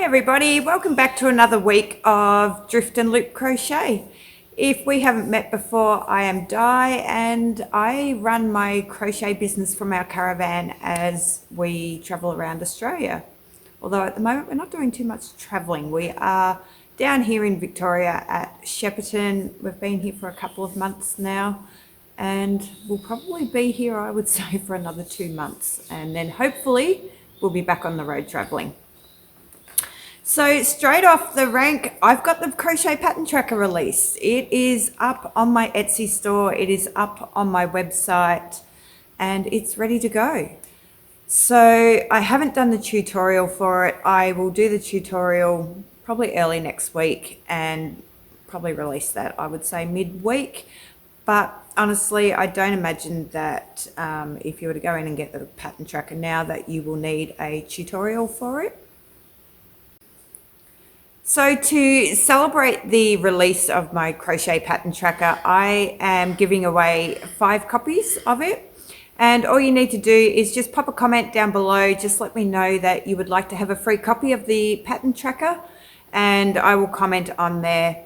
everybody, welcome back to another week of Drift and Loop Crochet. If we haven't met before, I am Di and I run my crochet business from our caravan as we travel around Australia. Although at the moment we're not doing too much travelling. We are down here in Victoria at Shepparton. We've been here for a couple of months now and we'll probably be here, I would say, for another 2 months, and then hopefully we'll be back on the road travelling. So straight off the rank, I've got the Crochet Pattern Tracker release. It is up on my Etsy store, it is up on my website, and it's ready to go. So I haven't done the tutorial for it. I will do the tutorial probably early next week and probably release that, I would say, midweek. But honestly, I don't imagine that if you were to go in and get the pattern tracker now that you will need a tutorial for it. So to celebrate the release of my Crochet Pattern Tracker, I am giving away 5 copies of it. And all you need to do is just pop a comment down below. Just let me know that you would like to have a free copy of the Pattern Tracker, and I will comment on there.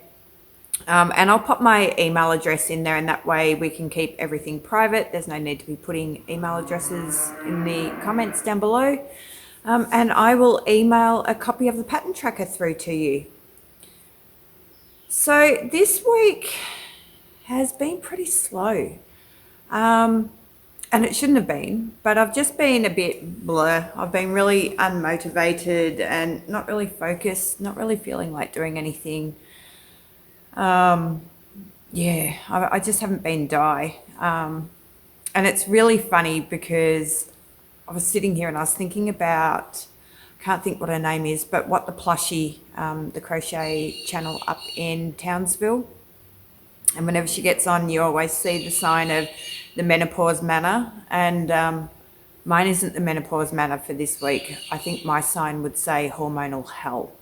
And I'll pop my email address in there, and that way we can keep everything private. There's no need to be putting email addresses in the comments down below. And I will email a copy of the pattern tracker through to you. So this week has been pretty slow. And it shouldn't have been, but I've just been a bit blur. I've been really unmotivated and not really focused, not really feeling like doing anything. Yeah, I just haven't been Di. And it's really funny because I was sitting here and I was thinking about, I can't think what her name is, but what the Plushie, the crochet channel up in Townsville. And whenever she gets on, you always see the sign of the menopause manner. And mine isn't the menopause manner for this week. I think my sign would say hormonal hell.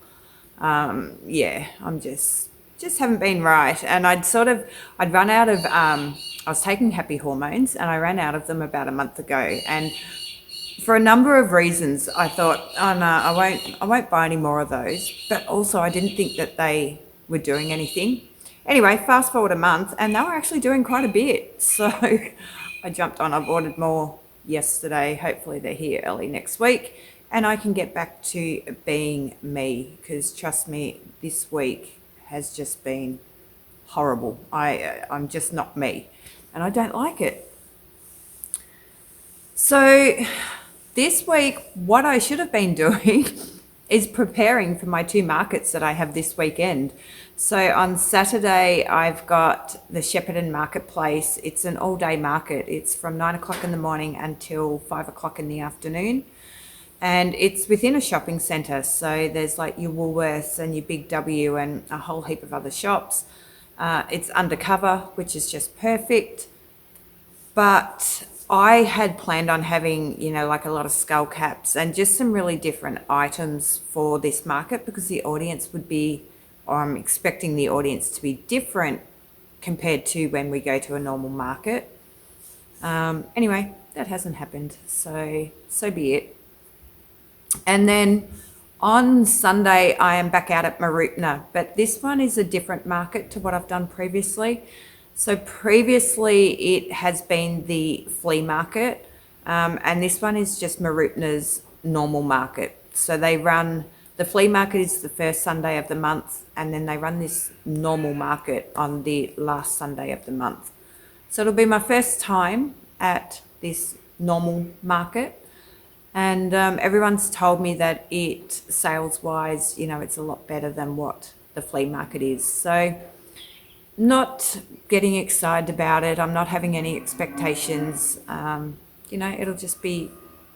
Yeah, I'm just haven't been right. And I'd run out of, I was taking happy hormones and I ran out of them about a month ago. And for a number of reasons, I thought, oh no, I won't buy any more of those. But also I didn't think that they were doing anything. Anyway, fast forward a month and they were actually doing quite a bit. So I jumped on, I've ordered more yesterday. Hopefully they're here early next week and I can get back to being me, because trust me, this week has just been horrible. I'm just not me and I don't like it. So this week, what I should have been doing is preparing for my 2 markets that I have this weekend. So on Saturday, I've got the Shepparton Marketplace. It's an all-day market. It's from 9 o'clock in the morning until 5 o'clock in the afternoon. And it's within a shopping centre. So there's like your Woolworths and your Big W and a whole heap of other shops. It's undercover, which is just perfect. But I had planned on having, you know, like a lot of skull caps and just some really different items for this market, because the audience would be, or I'm expecting the audience to be different compared to when we go to a normal market. Anyway, that hasn't happened, so be it. And then on Sunday, I am back out at Marupna, but this one is a different market to what I've done previously. So previously it has been the flea market, and this one is just Marupna's normal market. So they run, the flea market is the first Sunday of the month, and then they run this normal market on the last Sunday of the month. So it'll be my first time at this normal market. And everyone's told me that it, sales-wise, you know, it's a lot better than what the flea market is. So not getting excited about it. I'm not having any expectations. You know, it'll just be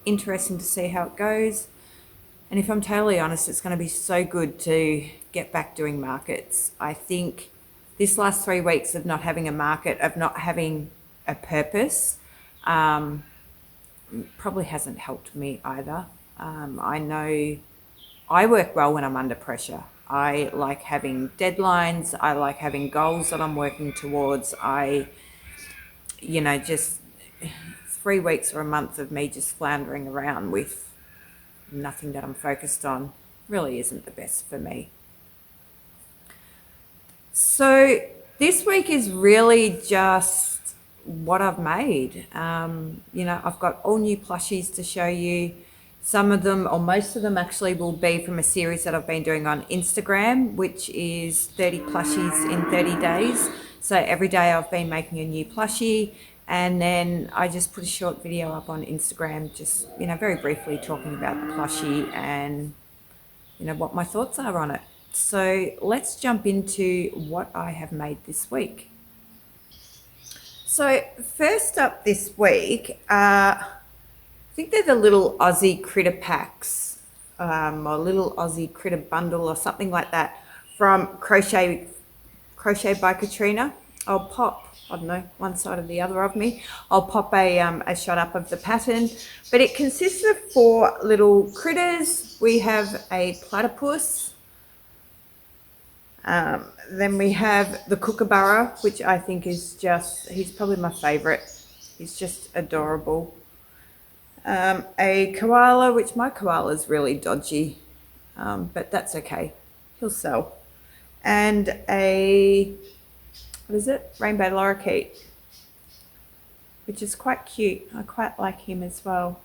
interesting to see how it goes. And if I'm totally honest, it's going to be so good to get back doing markets. I think this last 3 weeks of not having a market, of not having a purpose, probably hasn't helped me either. I know I work well when I'm under pressure. I like having deadlines. I like having goals that I'm working towards. You know, just 3 weeks or a month of me just floundering around with nothing that I'm focused on really isn't the best for me. So this week is really just what I've made. You know, I've got all new plushies to show you. Some of them, or most of them actually, will be from a series that I've been doing on Instagram, which is 30 plushies in 30 days. So every day I've been making a new plushie, and then I just put a short video up on Instagram, just, you know, very briefly talking about the plushie and, you know, what my thoughts are on it. So let's jump into what I have made this week. So first up this week, I think they're the little Aussie critter packs, or little Aussie critter bundle or something like that from Crochet by Katrina. I'll pop, I don't know, one side or the other of me. I'll pop a shot up of the pattern, but it consists of 4 little critters. We have a platypus. Then we have the kookaburra, which I think is just, he's probably my favorite. He's just adorable. A koala, which my koala is really dodgy, but that's okay. He'll sell. And a, what is it? Rainbow lorikeet, which is quite cute. I quite like him as well.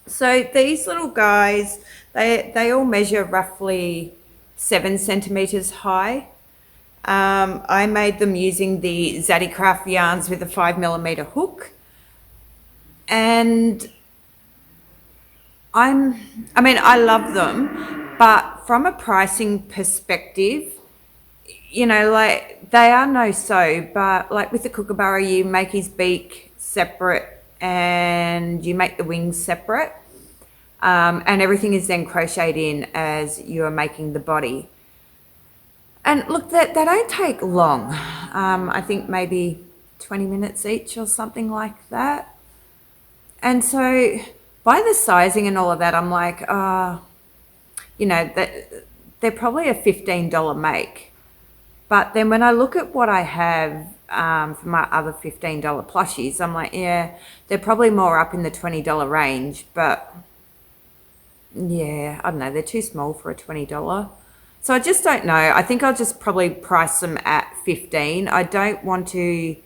So these little guys, they all measure roughly 7 centimeters high. I made them using the Zaddy Craft yarns with a 5mm hook. And I mean, I love them, but from a pricing perspective, you know, like, they are no sew, but like with the kookaburra, you make his beak separate and you make the wings separate. And everything is then crocheted in as you are making the body. And look, they don't take long. I think maybe 20 minutes each or something like that. And so by the sizing and all of that, I'm like, you know, they're probably a $15 make. But then when I look at what I have for my other $15 plushies, I'm like, yeah, they're probably more up in the $20 range. But yeah, I don't know, they're too small for a $20. So I just don't know. I think I'll just probably price them at $15. I don't want to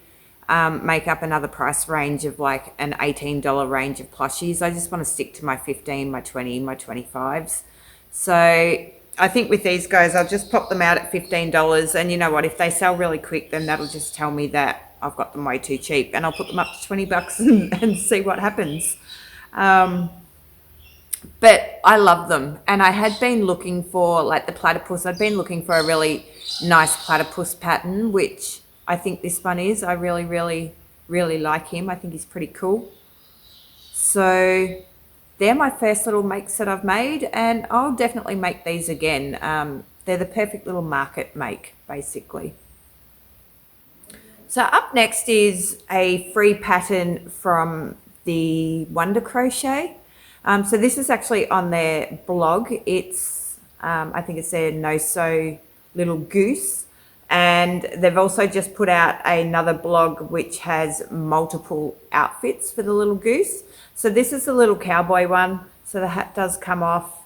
make up another price range of like an $18 range of plushies. I just want to stick to my 15, my 20, my 25s. So I think with these guys, I'll just pop them out at $15. And you know what? If they sell really quick, then that'll just tell me that I've got them way too cheap. And I'll put them up to $20 and see what happens. But I love them. And I had been looking for, like the platypus, I'd been looking for a really nice platypus pattern, which I think this one is. I really, really, really like him. I think he's pretty cool. So they're my first little makes that I've made, and I'll definitely make these again. They're the perfect little market make, basically. So up next is a free pattern from the Wonder Crochet. So this is actually on their blog. It's, I think it's their Sew Little Goose. And they've also just put out another blog which has multiple outfits for the little goose. So this is the little cowboy one. So the hat does come off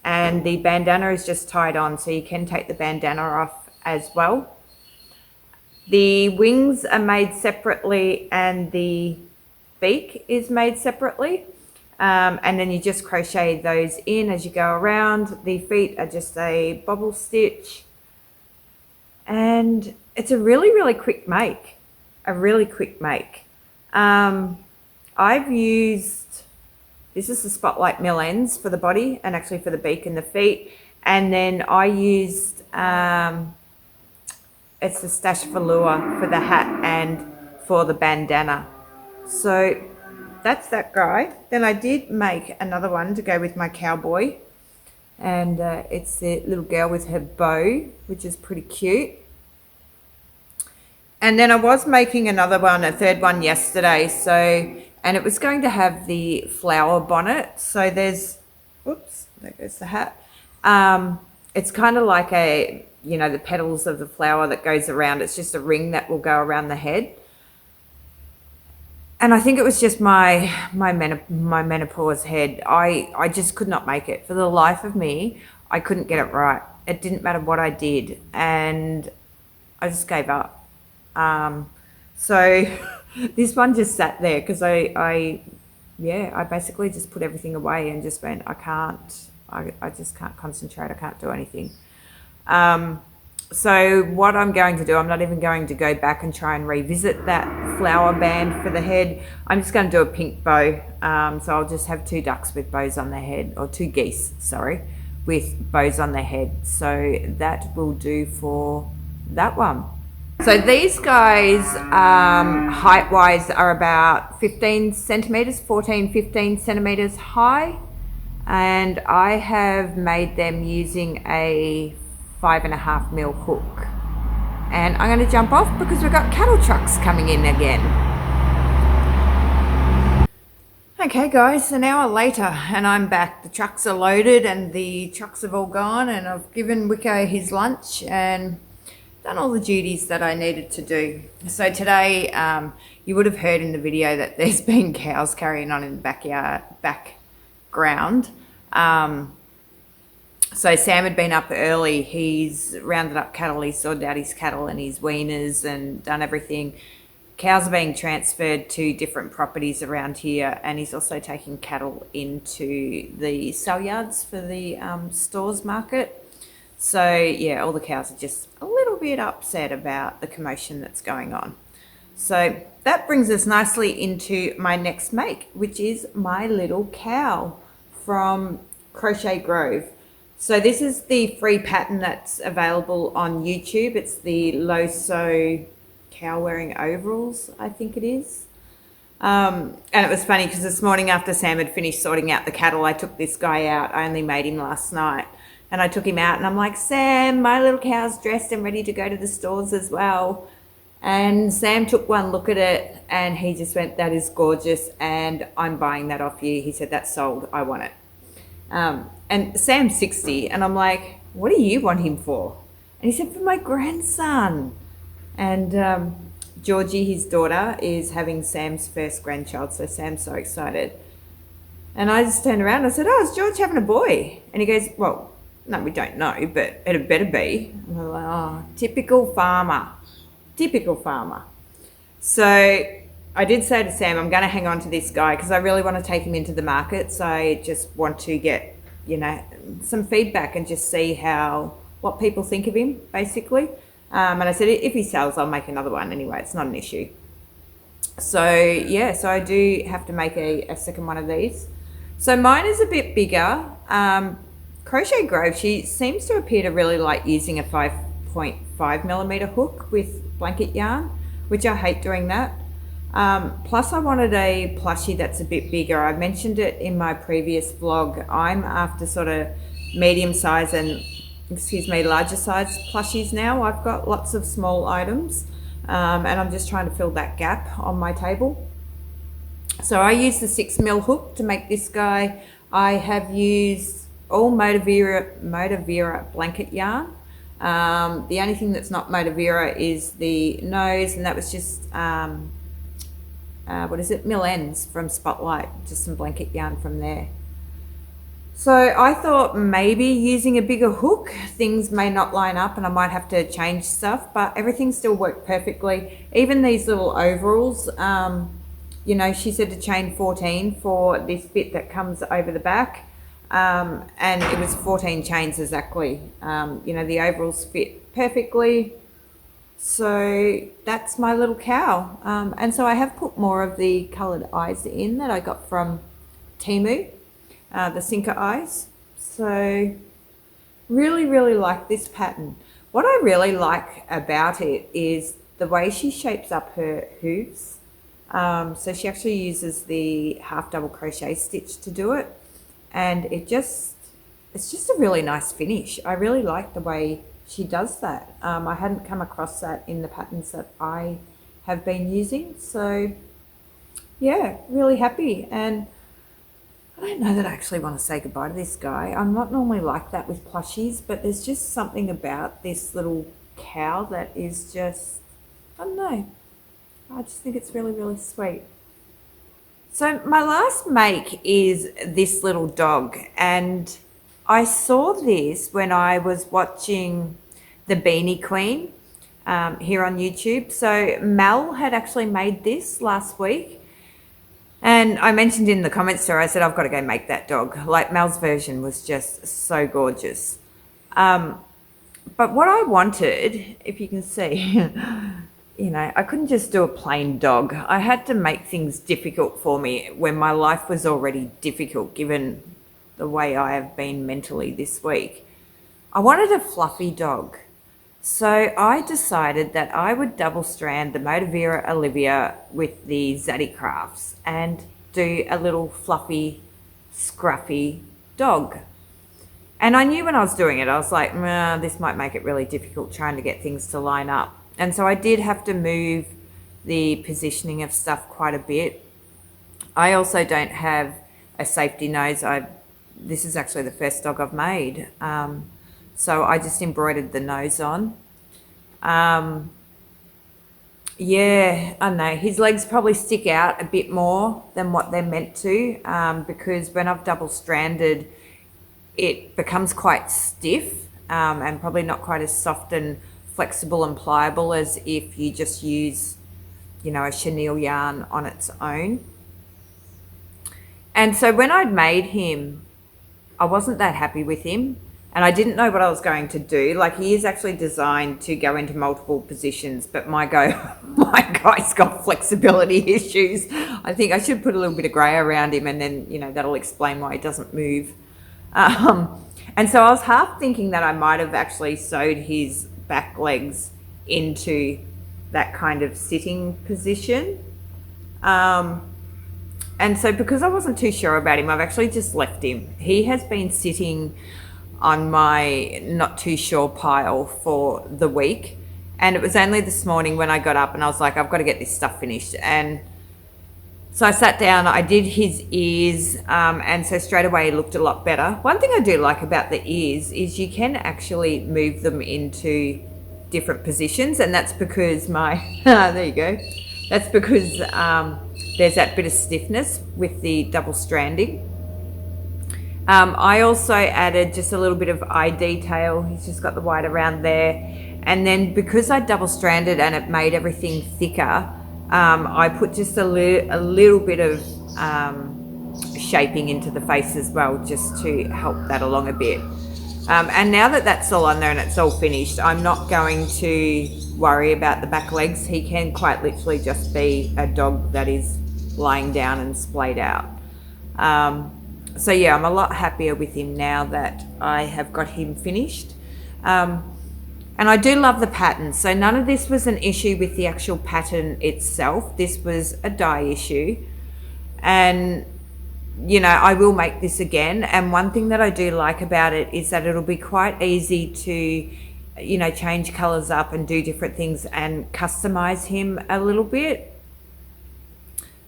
and the bandana is just tied on. So you can take the bandana off as well. The wings are made separately and the beak is made separately. And then you just crochet those in as you go around. The feet are just a bobble stitch. And it's a really, really quick make. A really quick make. I've used, this is the Spotlight mill ends for the body and actually for the beak and the feet. And then I used, it's the Stash Velour for the hat and for the bandana. So that's that guy. Then I did make another one to go with my cowboy. And it's the little girl with her bow, which is pretty cute. And then I was making another one, a third one yesterday. So, and it was going to have the flower bonnet. So there's, oops, there goes the hat. It's kind of like a, you know, the petals of the flower that goes around. It's just a ring that will go around the head. I think it was just my menopause head. I just could not make it. For the life of me, I couldn't get it right. It didn't matter what I did, and I just gave up. So this one just sat there because I basically just put everything away and just went, I just can't concentrate. I can't do anything. So what I'm going to do, I'm not even going to go back and try and revisit that flower band for the head. I'm just going to do a pink bow. So I'll just have 2 ducks with bows on their head, or 2 geese, sorry, with bows on their head. So that will do for that one. So these guys, height-wise, are about 15 centimetres, 15 centimetres high. And I have made them using a 5.5 mil hook. And I'm going to jump off because we've got cattle trucks coming in again. Okay guys, an hour later and I'm back. The trucks are loaded and the trucks have all gone, and I've given Wicco his lunch and done all the duties that I needed to do. So today, you would have heard in the video that there's been cows carrying on in the background. So Sam had been up early. He's rounded up cattle. He sorted out his cattle and his weaners and done everything. Cows are being transferred to different properties around here, and he's also taking cattle into the sale yards for the stores market. So yeah, all the cows are just a little bit upset about the commotion that's going on. So that brings us nicely into my next make, which is my little cow from Crochet Grove. So this is the free pattern that's available on YouTube. It's the low sew cow wearing overalls, I think it is. And it was funny because this morning after Sam had finished sorting out the cattle, I took this guy out. I only made him last night. And I took him out and I'm like, Sam, my little cow's dressed and ready to go to the stores as well. And Sam took one look at it and he just went, that is gorgeous and I'm buying that off you. He said, that's sold, I want it. And Sam's 60 and I'm like, what do you want him for? And he said, for my grandson. And Georgie, his daughter, is having Sam's first grandchild, so Sam's so excited. And I just turned around and I said, oh, is George having a boy? And he goes, well, no, we don't know, but it had better be. And I'm like, oh, typical farmer. Typical farmer. So I did say to Sam, I'm going to hang on to this guy because I really want to take him into the market. So I just want to get, you know, some feedback and just see what people think of him, basically. And I said, if he sells, I'll make another one anyway. It's not an issue. So yeah, so I do have to make a second one of these. So mine is a bit bigger. Crochet Grove, she seems to appear to really like using a 5.5 millimeter hook with blanket yarn, which I hate doing that. Plus I wanted a plushie that's a bit bigger. I mentioned it in my previous vlog. I'm after sort of medium size and larger size plushies now. I've got lots of small items and I'm just trying to fill that gap on my table. So I used the 6 mil hook to make this guy. I have used all Motivera blanket yarn. The only thing that's not Motivera is the nose, and that was just Mill Ends from Spotlight, just some blanket yarn from there. So I thought maybe using a bigger hook, things may not line up and I might have to change stuff, but everything still worked perfectly. Even these little overalls, you know, she said to chain 14 for this bit that comes over the back. And it was 14 chains exactly. You know, the overalls fit perfectly. So that's my little cow. And so I have put more of the coloured eyes in that I got from Temu. The sinker eyes. So really, really like this pattern. What I really like about it is the way she shapes up her hooves. So she actually uses the half double crochet stitch to do it. And it's just a really nice finish. I really like the way she does that. I hadn't come across that in the patterns that I have been using. So yeah, really happy. And I don't know that I actually want to say goodbye to this guy. I'm not normally like that with plushies, but there's just something about this little cow that is just, I don't know. I just think it's really, really sweet. So my last make is this little dog, and I saw this when I was watching the Beanie Queen here on YouTube. So Mel had actually made this last week, and I mentioned in the comments to her, I said, I've got to go make that dog. Like, Mel's version was just so gorgeous. But what I wanted, if you can see, you know, I couldn't just do a plain dog. I had to make things difficult for me when my life was already difficult, given the way I have been mentally this week. I wanted a fluffy dog. So I decided that I would double strand the Motivera Olivia with the Zaddy Crafts and do a little fluffy, scruffy dog. And I knew when I was doing it, I was like, this might make it really difficult trying to get things to line up. And so I did have to move the positioning of stuff quite a bit. I also don't have a safety nose. This is actually the first dog I've made. So I just embroidered the nose on. Yeah, I know. His legs probably stick out a bit more than what they're meant to, because when I've double stranded, it becomes quite stiff, and probably not quite as soft and flexible and pliable as if you just use, you know, a chenille yarn on its own. And so when I'd made him, I wasn't that happy with him, and I didn't know what I was going to do. Like, he is actually designed to go into multiple positions, but my guy's got flexibility issues. I think I should put a little bit of grey around him, and then, you know, that'll explain why he doesn't move. And so I was half thinking that I might have actually sewed his back legs into that kind of sitting position. And so because I wasn't too sure about him, I've actually just left him. He has been sitting on my not too sure pile for the week. And it was only this morning when I got up and I was like, I've got to get this stuff finished. And so I sat down, I did his ears, and so straight away he looked a lot better. One thing I do like about the ears is you can actually move them into different positions, and that's because there you go. That's because there's that bit of stiffness with the double stranding. I also added just a little bit of eye detail. He's just got the white around there. And then because I double stranded and it made everything thicker, I put just a little bit of shaping into the face as well, just to help that along a bit. And now that that's all on there and it's all finished, I'm not going to worry about the back legs. He can quite literally just be a dog that is lying down and splayed out. So yeah, I'm a lot happier with him now that I have got him finished. And I do love the pattern. So none of this was an issue with the actual pattern itself. This was a dye issue. And, you know, I will make this again. And one thing that I do like about it is that it'll be quite easy to, you know, change colours up and do different things and customise him a little bit.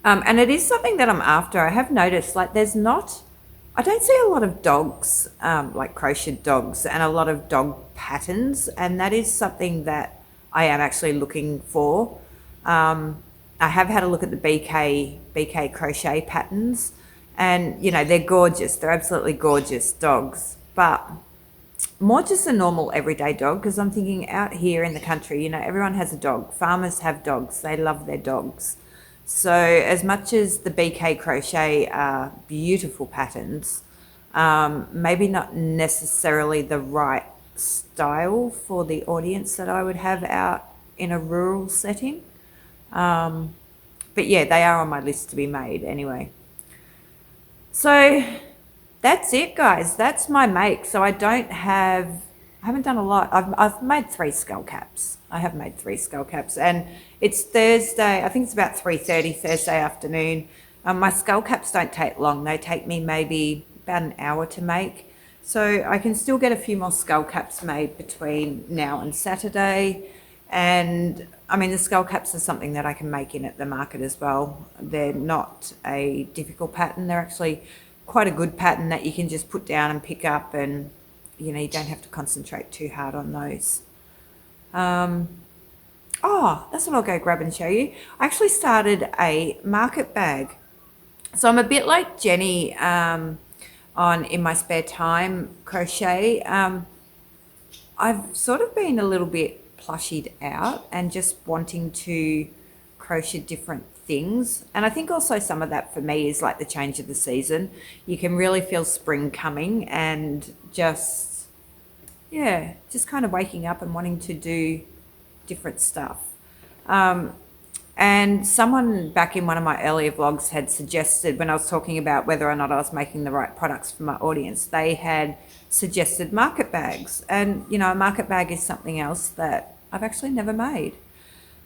And it is something that I'm after. I have noticed, like, I don't see a lot of dogs, like crocheted dogs, and a lot of dog patterns, and that is something that I am actually looking for. I have had a look at the BK crochet patterns, and, you know, they're gorgeous. They're absolutely gorgeous dogs, but more just a normal everyday dog, because I'm thinking out here in the country, you know, everyone has a dog. Farmers have dogs. They love their dogs. So as much as the BK crochet are beautiful patterns, maybe not necessarily the right style for the audience that I would have out in a rural setting. But yeah, they are on my list to be made anyway. So that's it, guys. That's my make. So I haven't done a lot. I've made 3 skull caps. I have made 3 skull caps, and it's Thursday. I think it's about 3:30 Thursday afternoon. My skull caps don't take long. They take me maybe about an hour to make. So I can still get a few more skull caps made between now and Saturday. And I mean, the skull caps are something that I can make in at the market as well. They're not a difficult pattern. They're actually quite a good pattern that you can just put down and pick up, and, you know, you don't have to concentrate too hard on those. Oh, that's what I'll go grab and show you. I actually started a market bag. So I'm a bit like Jenny on In My Spare Time Crochet. I've sort of been a little bit plushied out and just wanting to crochet different things. And I think also some of that for me is like the change of the season. You can really feel spring coming and just, yeah, just kind of waking up and wanting to do different stuff. And someone back in one of my earlier vlogs had suggested, when I was talking about whether or not I was making the right products for my audience, they had suggested market bags. And, you know, a market bag is something else that I've actually never made.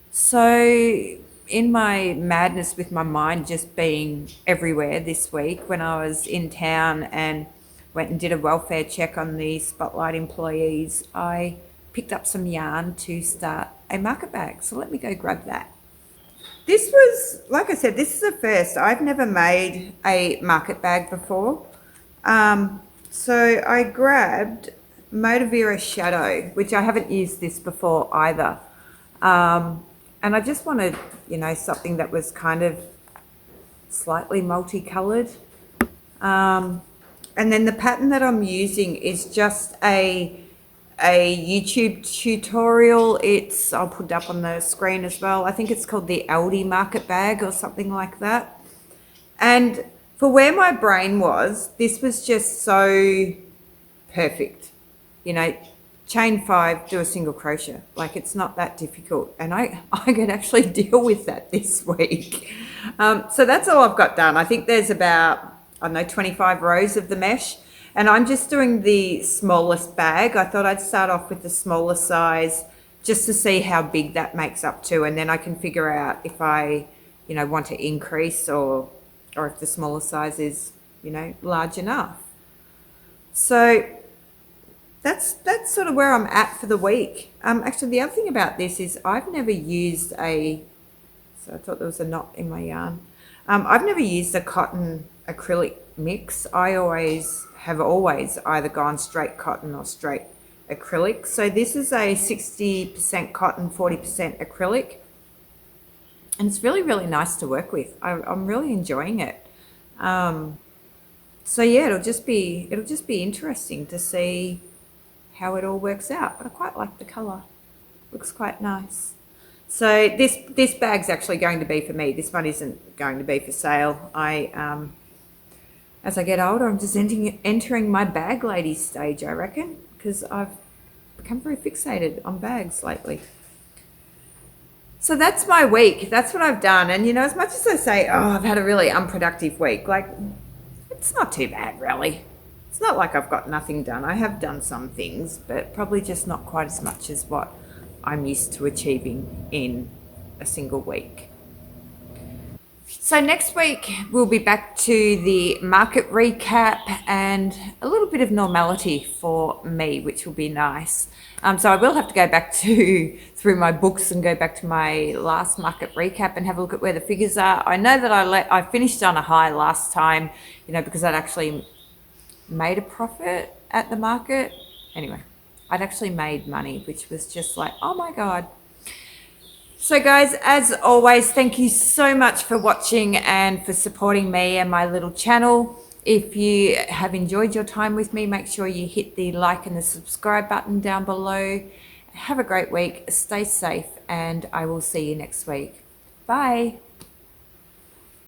So in my madness with my mind just being everywhere this week, when I was in town and went and did a welfare check on the Spotlight employees, I picked up some yarn to start a market bag. So let me go grab that. This was, like I said, this is the first. I've never made a market bag before. So I grabbed Motivera Shadow, which I haven't used this before either. And I just wanted, you know, something that was kind of slightly multicolored. And then the pattern that I'm using is just a YouTube tutorial. I'll put it up on the screen as well. I think it's called the Aldi market bag or something like that. And for where my brain was, this was just so perfect. You know, chain 5, do a single crochet. Like, it's not that difficult. And I could actually deal with that this week. So that's all I've got done. I think there's about, I don't know, 25 rows of the mesh. And I'm just doing the smallest bag. I thought I'd start off with the smaller size just to see how big that makes up to. And then I can figure out if I, you know, want to increase or if the smaller size is, you know, large enough. So that's sort of where I'm at for the week. Actually, the other thing about this is I've never used so I thought there was a knot in my yarn. I've never used a cotton acrylic mix. I have always either gone straight cotton or straight acrylic. So this is a 60% cotton, 40% acrylic. And it's really, really nice to work with. I'm really enjoying it. So yeah, it'll just be interesting to see how it all works out. But I quite like the colour. Looks quite nice. So this bag's actually going to be for me. This one isn't going to be for sale. As I get older, I'm just entering my bag lady stage, I reckon, because I've become very fixated on bags lately. So that's my week. That's what I've done. And, you know, as much as I say, oh, I've had a really unproductive week, like, it's not too bad, really. It's not like I've got nothing done. I have done some things, but probably just not quite as much as what I'm used to achieving in a single week. So next week we'll be back to the market recap and a little bit of normality for me, which will be nice. So I will have to go back through my books and go back to my last market recap and have a look at where the figures are. I know that I finished on a high last time, you know, because I'd actually made a profit at the market. Anyway, I'd actually made money, which was just like, oh my God. So guys, as always, thank you so much for watching and for supporting me and my little channel. If you have enjoyed your time with me, make sure you hit the like and the subscribe button down below. Have a great week, stay safe, and I will see you next week. Bye.